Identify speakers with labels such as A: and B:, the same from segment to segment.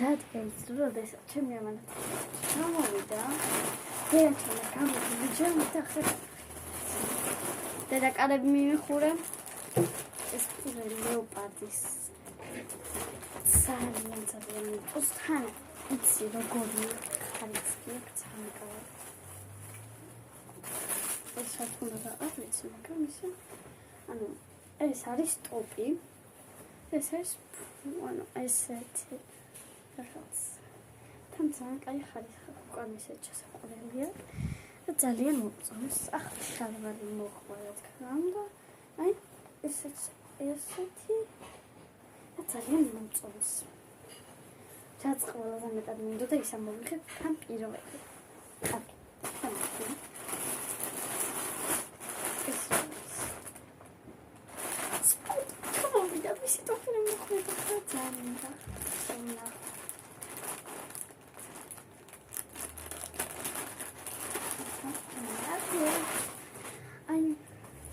A: დადგეს როდესაც ჩემი ამანა გამოვიდა დედაჩემი გამოვიდა და ხე დედაკარები მივიხურე ეს ლეოპარდის ძალიან მიყავს თან იცი როგორი ხალხი ცალკევა ეს საქმეა არ ვიცი მაგრამ ისე ანუ ეს არის ტოპი ეს არის ანუ ესეთი რაღაც თან კაი ხალხი უკან ისე შესაძლებელია და ძალიან მოწონს ახლა შალვარი მოხდა რა თქმა უნდა აი ესეთი და ძალიან მოწონს რაც ყველაზე მეტად მინდოდა ის ამოვიხეთ თან პიროვები აკი Isi to film mochte ძალიან და შენა. აი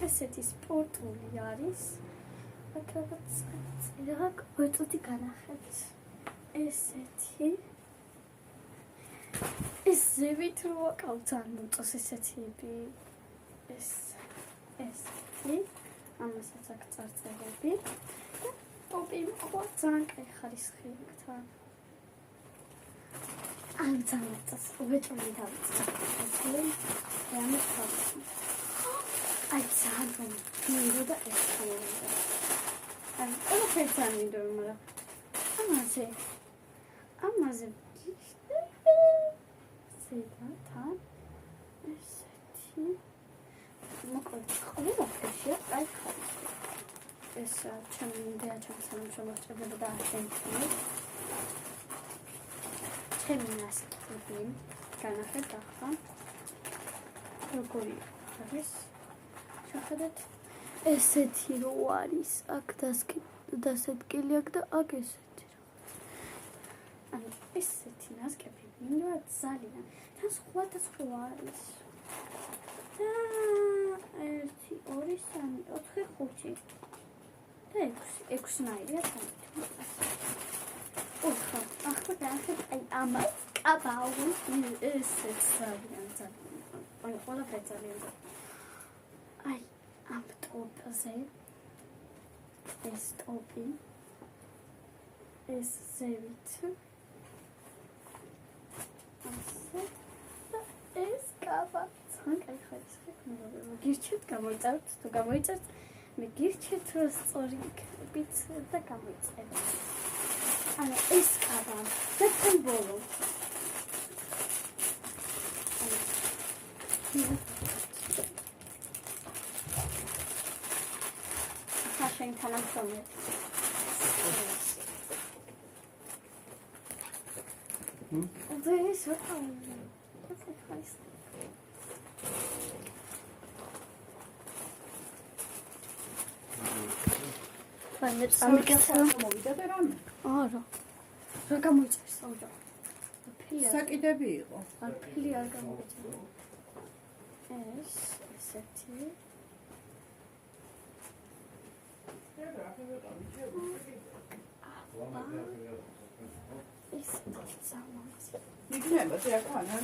A: ესეთი სპორტული არის. აკაც რა გვეწოდი განახეთ. ესეთი ეს ზევით რო აკავთ ან მოწოს ესეთები ესეთი ამასაც აქ წარწერები და ტოპი მოყვა ძალიან კაი ხარისხი იქთან ან ძალიან უეჭველი დავიწყე რამე თავი აი ძალიან მინდოდა ეს ხარისხი აი ყველაფერს არ მინდოდა მაგრამ ამაზე ზედათან ესეთი მოკლედ ყველაფერშია კაი ხარისხი ეს ჩემი დეაჩემ სამშობლოში და ახენთი ჩემი ნასკები განახეთ ახლა როგორი არის შეხედეთ ესეთი რო არის აქ დასადგილი აქ და აქ ესეთი ანუ ესეთი ნასკები მინდა ძალიან თან სხვა არის და 1 2 3 4 5 ექვსნაირია ოთხი ახლა დაახეთ აი ამას კაბაუ ესეც ძალიან აი ყველაფერი ძალიან აი ამ ტოპზე ეს ტოპი ეს ზევით ასე და ეს კაბა ძალიან კაი ხარისხი გირჩევთ გამოიწერთ თუ გამოიწერთ მე გირჩევთ რომ სწორი იქნებით და გამოიწერეთ ანუ ეს კაბა და თან ბოლო ახლა შენ თანამშრომელი და ეს Pane
B: მოვიდა რამე?
A: არა. რა გამოიწეს ოჯახ?
B: საკიდები იყო.
A: არ ფილი არ გამოიწეს. ეს ესეთი. ეს ძალიან.
B: მიგნება რა კანა?